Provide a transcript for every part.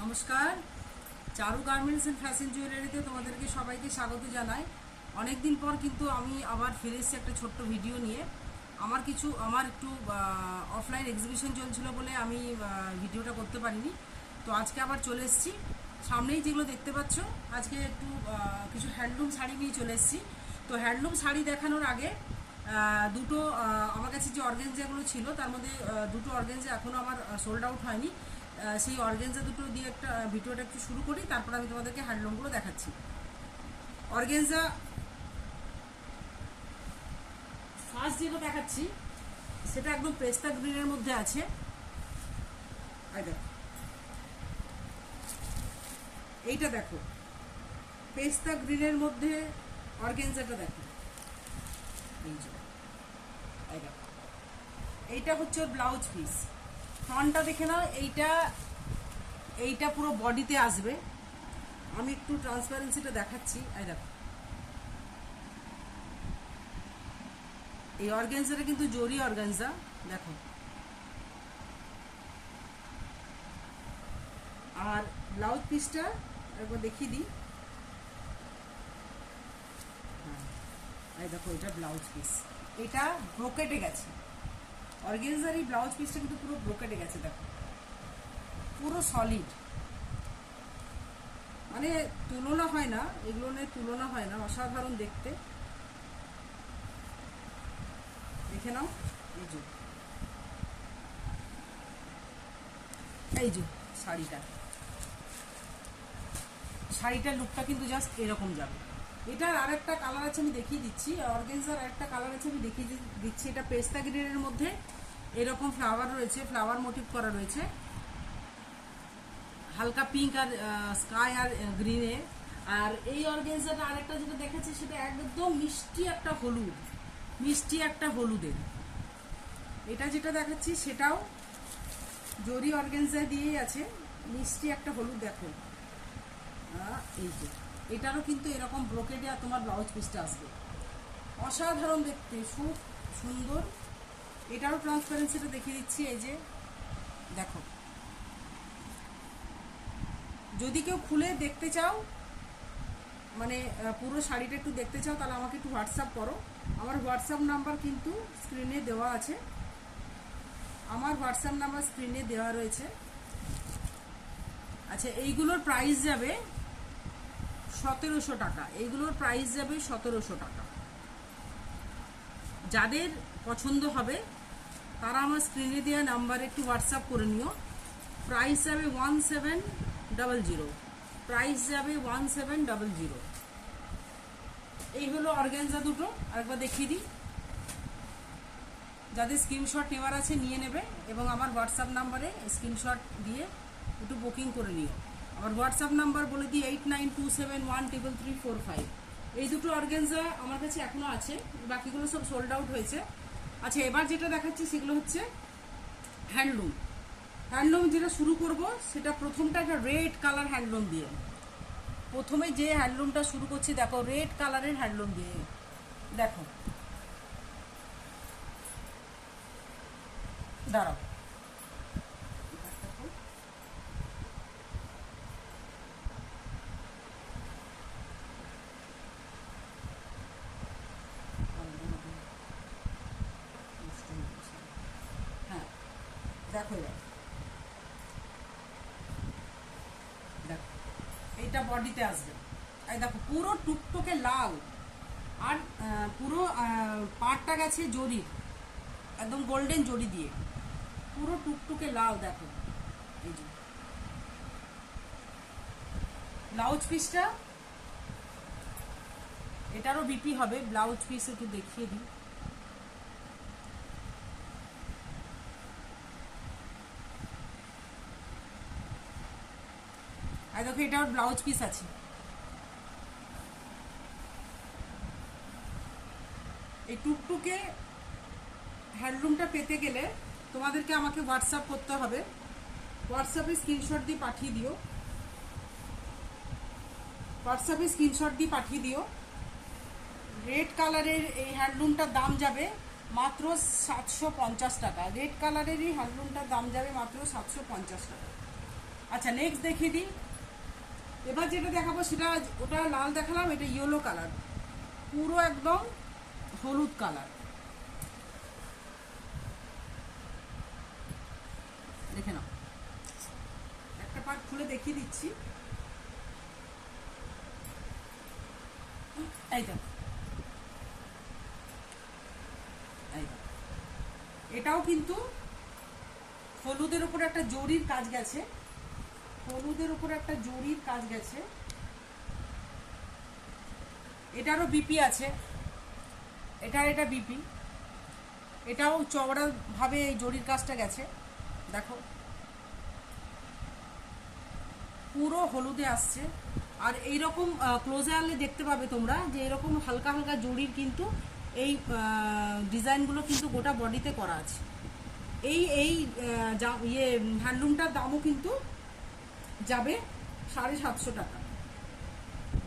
নমস্কার, চারু garments and fashion জুয়েলারিতে তোমাদেরকে সবাইকে স্বাগত জানাই। অনেক দিন পর কিন্তু আমি আবার ফিরে এসেছি একটা ছোট্ট ভিডিও নিয়ে। আমার একটু অফলাইন এক্সিবিশন চলছিল বলে আমি ভিডিওটা করতে পারিনি। তো আজকে আবার চলে এসেছি। সামনেই যেগুলো দেখতে পাচ্ছ, আজকে একটু কিছু হ্যান্ডলুম শাড়ি নিয়ে চলে এসেছি। তো হ্যান্ডলুম শাড়ি দেখানোর আগে দুটো আমার কাছে যে অর্গানজাগুলো ছিল তার মধ্যে দুটো অর্গানজা এখনও আমার সোল্ড আউট হয়নি। সেই অর্গানজা দুটো দিয়ে একটা ভিডিওটা একটু শুরু করি, তারপর আমি তোমাদেরকে হ্যান্ডলুমগুলো দেখাচ্ছি। অর্গানজা ফার্স্ট যেটা দেখাচ্ছি সেটা একদম পেস্তা গ্রিনের মধ্যে আছে। এইটা দেখো, পেস্তা গ্রিনের মধ্যে অর্গানজাটা দেখো। এইটা হচ্ছে ওর ব্লাউজ পিস। ফ্রন্টটা দেখে নাও, এইটা পুরো বডিতে আসবে। আমি একটু ট্রান্সপারেন্সিটা দেখাচ্ছি। দেখো, এই অর্গানজাটা কিন্তু জরি অর্গানজা। দেখো, আর ব্লাউজ পিসটা একবার দেখিয়ে দিই। দেখো, এটা ব্লাউজ পিস, এটা ব্রোকেটে গেছে। অর্গানজার এই ব্লাউজ পিসটা কিন্তু পুরো ব্রোকেটে গেছে। দেখো, পুরো সলিড, মানে তুলনা হয় না, এগুলো নিয়ে তুলনা হয় না, অসাধারণ দেখতে। দেখে নাও, এই যে শাড়িটার লুকটা কিন্তু জাস্ট এরকম যাবে। এটার আরেকটা কালার আছে, আমি দেখিয়ে দিচ্ছি। অর্গানজার আরেকটা কালার আছে, আমি দেখিয়ে দিচ্ছি। এটা পেস্তা গ্রিনের মধ্যে এরকম ফ্লাওয়ার রয়েছে, ফ্লাওয়ার মোটিভ করা রয়েছে, হালকা পিঙ্ক আর স্কাই আর গ্রিনে। আর এই অর্গানজাটা আরেকটা যেটা দেখাচ্ছি সেটা একদম মিষ্টি একটা হলুদের। এটা যেটা দেখাচ্ছি সেটাও জরি অর্গানজা দিয়েই আছে, মিষ্টি একটা হলুদ। দেখো, এই যে এটারও কিন্তু এরকম ব্রোকেডে আর তোমার ব্লাউজ পিসটা আসবে। অসাধারণ দেখতে, খুব সুন্দর। এটারও ট্রান্সপারেন্সিটা দেখিয়ে দিচ্ছি। এই যে দেখো, যদি কেউ খুলে দেখতে চাও, মানে পুরো শাড়িটা একটু দেখতে চাও, তাহলে আমাকে একটু হোয়াটসঅ্যাপ করো। আমার হোয়াটসঅ্যাপ নাম্বার কিন্তু স্ক্রিনে দেওয়া আছে। রয়েছে। আচ্ছা, এইগুলোর প্রাইস যাবে 1700 টাকা। এইগুলোর প্রাইস যাবে 1700 টাকা। যাদের পছন্দ হবে তারা আমার স্ক্রিনে দেওয়া নাম্বারে একটু হোয়াটসঅ্যাপ করে নিও। প্রাইস যাবে 1700। এই হলো অর্গানজা দুটো। আরেকবার দেখিয়ে দিই। যাদের স্ক্রিনশট নেওয়ার আছে নিয়ে নেবে, এবং আমার হোয়াটসঅ্যাপ নাম্বারে স্ক্রিনশট দিয়ে একটু বুকিং করে নিও। আমার হোয়াটসঅ্যাপ নাম্বার বলে দিই 8927133345। এই দুটো অর্গানজা আমার কাছে এখনো আছে, বাকিগুলো সব সোল্ড আউট হয়েছে। আচ্ছা, এবার যেটা দেখাচ্ছি সেগুলো হচ্ছে হ্যান্ডলুম। যেটা শুরু করব সেটা প্রথমটা একটা রেড কালার হ্যান্ডলুম দিয়ে। প্রথমে যে হ্যান্ডলুমটা শুরু করছি, দেখো, রেড কালারের হ্যান্ডলুম দিয়ে। দেখো, দাঁড়াও, হ্যাঁ দেখো, দেখো এইটা বডিতে আসবে। এই দেখো, পুরো টুকটুকে লাল, আর পুরো পাড়টা গেছে জরির, একদম গোল্ডেন জরি দিয়ে, পুরো টুকটুকে লাল। দেখো, এই যে ব্লাউজ পিসটা, এটারও বিপি হবে। ব্লাউজ পিস একটু দেখিয়ে দিই। আর দেখো, এটার ব্লাউজ পিস আছে। এই টুকটুকে হ্যান্ডলুমটা পেতে গেলে তোমাদেরকে আমাকে হোয়াটসঅ্যাপ করতে হবে। হোয়াটসঅ্যাপে স্ক্রিনশট দিয়ে পাঠিয়ে দিও। রেড কালারের এই হ্যান্ডলুমটার দাম যাবে মাত্র 750 টাকা। রেড কালারের এই হ্যান্ডলুমটার দাম যাবে মাত্র 750 টাকা। আচ্ছা নেক্সট দেখিয়ে দিই। এবার যেটা দেখাবো সেটা, ওটা লাল দেখালাম, এটা ইয়েলো কালার, পুরো একদম হলুদ কালার। দেখে নাও, একটা পার্ট খুলে দেখিয়ে দিচ্ছি। এইটা এটাও কিন্তু হলুদের উপরে একটা জরির কাজ গেছে, হলুদের উপরে একটা জরির কাজ গেছে। এটারও বিপি আছে, এটা বিপি, এটাও চওড়া ভাবে এই জরির কাজটা গেছে। দেখো পুরো হলুদে আসছে। আর এইরকম ক্লোজে আনলে দেখতে পাবে তোমরা যে এরকম হালকা হালকা জরির কিন্তু এই ডিজাইনগুলো কিন্তু গোটা বডিতে করা আছে। এই এই ইয়ে হ্যান্ডলুমটার দামও কিন্তু যাবে 750 টাকা।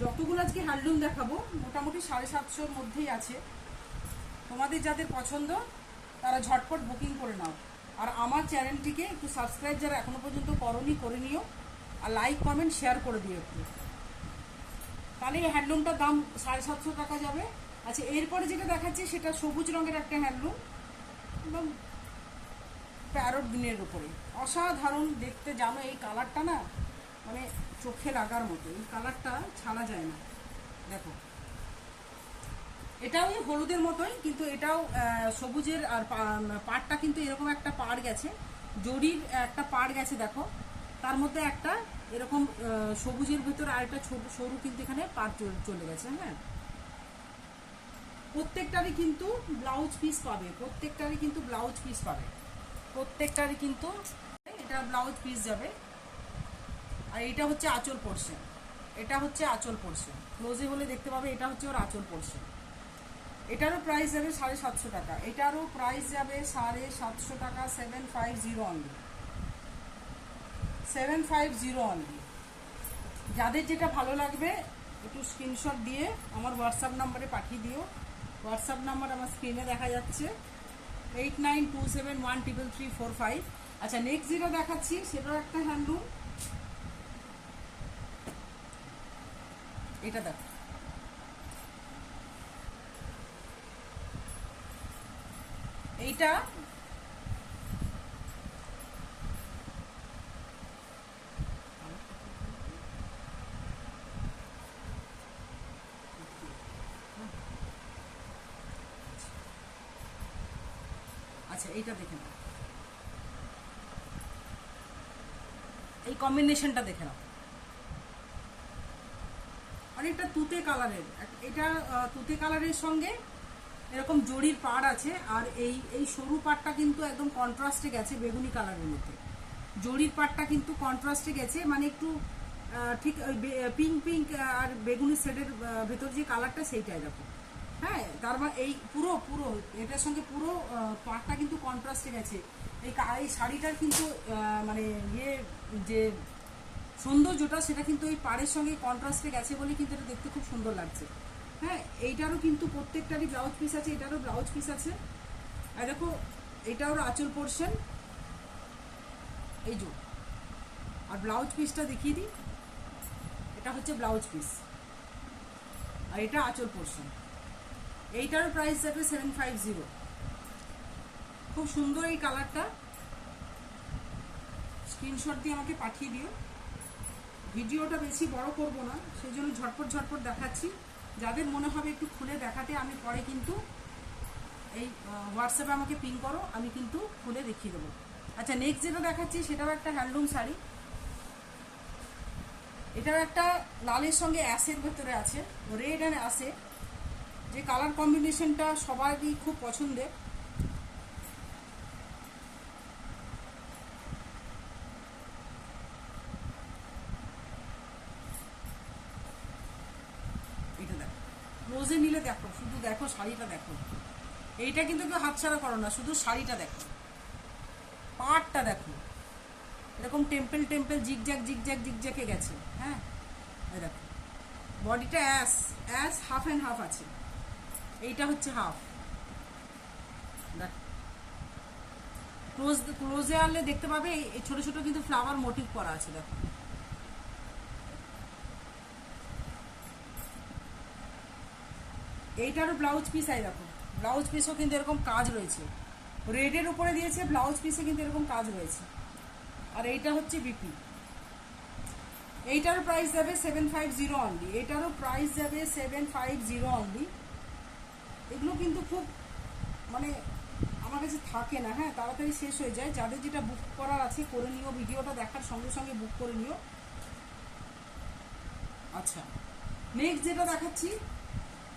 যতগুলো আজকে হ্যান্ডলুম দেখাবো মোটামুটি 750-র মধ্যেই আছে। তোমাদের যাদের পছন্দ তারা ঝটপট বুকিং করে নাও। আর আমার চ্যানেলটিকে একটু সাবস্ক্রাইব যারা এখনো পর্যন্ত করনি করে নিও, আর লাইক কমেন্ট শেয়ার করে দিও একটু, তাহলে এই হ্যান্ডলুমটার দাম 750 টাকা যাবে। আচ্ছা এরপরে যেটা দেখাচ্ছি সেটা সবুজ রঙের একটা হ্যান্ডলুম, একদম প্যারট গ্রিনের উপরে, অসাধারণ দেখতে। জানো এই কালারটা না মানে চোখে লাগার মতো, এই কালারটা ছাড়া যায় না। দেখো এটাও হলুদের মতোই, কিন্তু এটাও সবুজের। আর পাড়টা কিন্তু এরকম একটা পাড় গেছে, জরির একটা পাড় গেছে দেখো, তার মধ্যে একটা এরকম সবুজের ভিতরে আরেকটা ছোট সরু কিন্তু এখানে পাড় চলে গেছে। হ্যাঁ, প্রত্যেকটারই কিন্তু ব্লাউজ পিস পাবে, প্রত্যেকটারই কিন্তু ব্লাউজ পিস পাবে, প্রত্যেকটারই কিন্তু এটা ব্লাউজ পিস যাবে। আর এটা হচ্ছে আঁচল পোর্শন, এটা হচ্ছে আঁচল পোর্শন, ক্লোজে হলে দেখতে পাবে এটা হচ্ছে ওর আঁচল পোর্শন। এটারও প্রাইস যাবে 750 টাকা, এটারও প্রাইস যাবে 750 টাকা। 750 অনলি, 750 অনলি। যাদের যেটা ভালো লাগবে একটু স্ক্রিনশট দিয়ে আমার হোয়াটসঅ্যাপ নাম্বারে পাঠিয়ে দিও। হোয়াটসঅ্যাপ নাম্বার আমার স্ক্রিনে দেখা যাচ্ছে 8927133345। আচ্ছা নেক্সট যেটা দেখাচ্ছি সেটাও একটা হ্যান্ডলুম, এটা দেখো, এইটা আচ্ছা এইটা দেখে নাও, এই কম্বিনেশনটা দেখে নাও, অনেকটা তুতে কালারের। এটা তুতে কালারের সঙ্গে এরকম জরির পাড় আছে, আর এই এই সরু পাড়টা কিন্তু একদম কন্ট্রাস্টে গেছে বেগুনি কালারের মধ্যে। জরির পাড়টা কিন্তু কন্ট্রাস্টে গেছে, মানে একটু ঠিক ওই পিঙ্ক পিঙ্ক আর বেগুনি শেডের ভেতর যে কালারটা সেইটা এরকম। হ্যাঁ, তার মানে এই পুরো পুরো এটার সঙ্গে পুরো পাড়টা কিন্তু কন্ট্রাস্টে গেছে। এই শাড়িটার কিন্তু মানে ইয়ে যে সৌন্দর্যটা সেটা কিন্তু এই পাড়ের সঙ্গে কন্ট্রাস্টে গেছে বলে কিন্তু এটা দেখতে খুব সুন্দর লাগছে। হ্যাঁ, এইটারও কিন্তু প্রত্যেকটারই ব্লাউজ পিস আছে, এটারও ব্লাউজ পিস আছে। আর দেখো এটাও আঁচল পোর্শন, এই যে। আর ব্লাউজ পিসটা দেখিয়ে দিই, এটা হচ্ছে ব্লাউজ পিস, আর এটা আঁচল পোর্শন। এইটার প্রাইস যাবে 750। খুব সুন্দর এই কালারটা, স্ক্রিনশট দিয়ে আমাকে পাঠিয়ে দিও। ভিডিওটা বেশি বড় করব না, সেই জন্য ঝটপট ঝটপট দেখাচ্ছি। যাদের মনে হবে একটু খুলে দেখাতে, আমি পরে কিন্তু এই হোয়াটসঅ্যাপে আমাকে পিং করো, আমি কিন্তু খুলে দেখিয়ে দেবো। আচ্ছা নেক্সট যেটা দেখাচ্ছি সেটাও একটা হ্যান্ডলুম শাড়ি, এটাও একটা লালের সঙ্গে অ্যাশের ভেতরে আছে, রেড অ্যান্ড অ্যাশে, যে কালার কম্বিনেশনটা সবারই খুব পছন্দের। এটা দেখো, ক্লোজে নিলে দেখো, শুধু দেখো শাড়িটা দেখো। এইটা কিন্তু কেউ হাতছাড়া করো না, শুধু শাড়িটা দেখো, পাড়টা দেখো, এরকম টেম্পল টেম্পল জিগজ্যাগ জিগজ্যাগ জিগজ্যাগে গেছে। হ্যাঁ, এই দেখো বডিটা ash ash half and half আছে, এইটা হচ্ছে হাফ। দেখো ক্লোজে আনলে দেখতে পাবে এই ছোট ছোট কিন্তু ফ্লাওয়ার মোটিভ করা আছে। দেখো এইটারও ব্লাউজ পিস, আই দেখো ব্লাউজ পিসও কিন্তু এরকম কাজ রয়েছে, রেডের উপরে দিয়েছে, ব্লাউজ পিসে কিন্তু এরকম কাজ রয়েছে। আর এইটা হচ্ছে বিপি, এইটারও প্রাইস যাবে 750 অনলি, এইটারও প্রাইস যাবে 750 অনলি। এগুলো কিন্তু খুব মানে আমার কাছে থাকে না, হ্যাঁ তাড়াতাড়ি শেষ হয়ে যায়। যাদের যেটা বুক করার আছে করে নিও, ভিডিওটা দেখার সঙ্গে সঙ্গে বুক করে নিও। আচ্ছা নেক্সট যেটা দেখাচ্ছি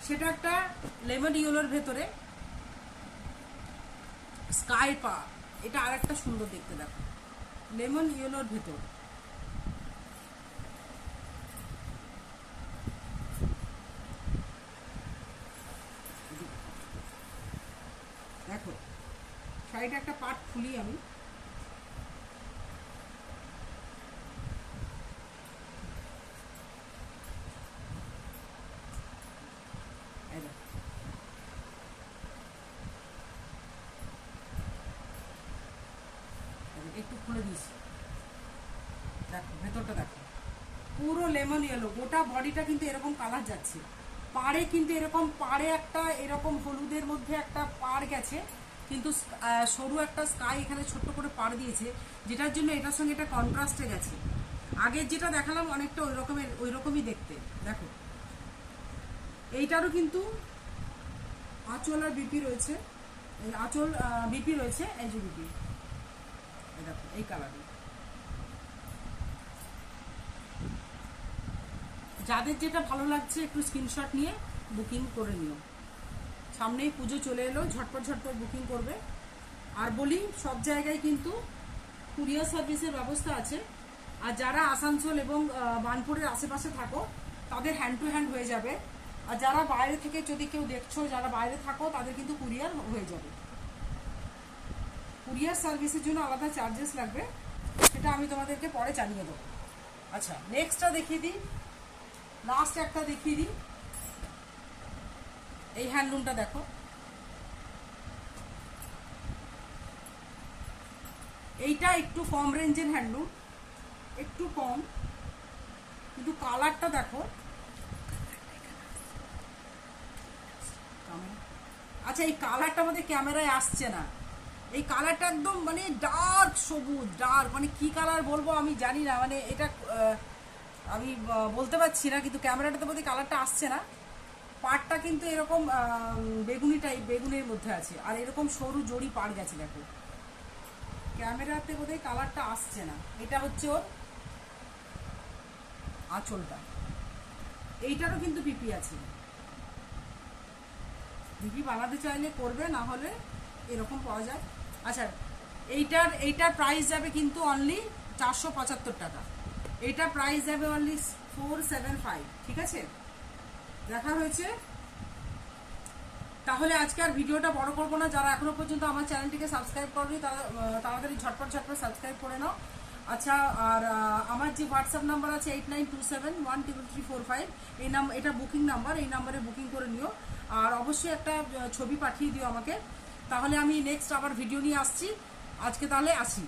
সেটা একটা লেমন ইয়েলোর ভেতরে স্কাই পা, এটা আর একটা সুন্দর দেখতে। দেখো লেমন ইয়েলোর ভেতর, দেখো শাড়িটা একটা পার্ট খুলি আমি, একটু খুলে দিয়েছি, দেখো ভেতরটা দেখো পুরো লেমন ইয়েলো, গোটা বডিটা কিন্তু এরকম কালার যাচ্ছে। পাড়ে কিন্তু এরকম পাড়ে একটা এরকম হলুদের মধ্যে একটা পাড় গেছে, কিন্তু সরু একটা স্কাই এখানে ছোট্ট করে পাড় দিয়েছে, যেটার জন্য এটার সঙ্গে এটা কন্ট্রাস্টে গেছে। আগের যেটা দেখালাম অনেকটা ওই রকমই দেখতে। দেখো এইটারও কিন্তু আঁচল আর বিপি রয়েছে, আঁচল বিপি রয়েছে, এই যে বিপি, দেখো এই কালারে। যাদের যেটা ভালো লাগছে একটু স্ক্রিনশট নিয়ে বুকিং করে নিও। সামনেই পুজো চলে এলো, ঝটপট ঝটপট বুকিং করবে। আর বলি সব জায়গায় কিন্তু কুরিয়ার সার্ভিসের ব্যবস্থা আছে। আর যারা আসানসোল এবং বার্নপুরের আশেপাশে থাকো তাদের হ্যান্ড টু হ্যান্ড হয়ে যাবে। আর যারা বাইরে থেকে যদি কেউ দেখছো, যারা বাইরে থাকো তাদের কিন্তু কুরিয়ার হয়ে যাবে। কুরিয়ার সার্ভিসের জন্য আলাদা চার্জেস লাগবে, সেটা আমি তোমাদেরকে পরে জানিয়ে দেবো। আচ্ছা নেক্সটটা দেখিয়ে দিই, লাস্ট একটা দেখিয়ে দিই। এই হ্যান্ডলুমটা দেখো, এইটা একটু কম রেঞ্জের হ্যান্ডলুম, একটু কম, কিন্তু কালারটা দেখো। আচ্ছা এই কালারটা আমাদের ক্যামেরায় আসছে না, এই কালারটা একদম মানে ডার্ক সবুজ, ডার্ক মানে কি কালার বলবো আমি জানি না, মানে এটা আমি বলতে পারছি না, কিন্তু ক্যামেরাটাতে বোধহয় কালারটা আসছে না। পাড়টা কিন্তু এরকম বেগুনি টাইপ, বেগুনের মধ্যে আছে, আর এরকম সরু জড়ি পাড় গেছে। দেখো ক্যামেরাতে বোধহয় কালারটা আসছে না। এটা হচ্ছে ওর আঁচলটা, এইটারও কিন্তু পিপি আছে, পিপি বানাতে চাইলে করবে, না হলে এরকম পাওয়া যায়। আচ্ছা এইটার প্রাইস যাবে কিন্তু অনলি 475 টাকা, এইটার প্রাইস যাবে অনলি 475। ঠিক আছে, দেখা হয়েছে। তাহলে আজকে আর ভিডিওটা বড় করবো না। যারা এখনো পর্যন্ত আমার চ্যানেলটিকে সাবস্ক্রাইব করবে তারা তাড়াতাড়ি ঝটপট সাবস্ক্রাইব করে নাও। আচ্ছা আর আমার যে হোয়াটসঅ্যাপ নাম্বার আছে 8927133345, এই নাম্বার, এটা বুকিং নাম্বার, এই নাম্বারে বুকিং করে নিও। আর অবশ্যই একটা ছবি পাঠিয়ে দিও আমাকে, তাহলে আমি নেক্সট আবার ভিডিও নিয়ে আসছি। আজকে তাহলে আসি।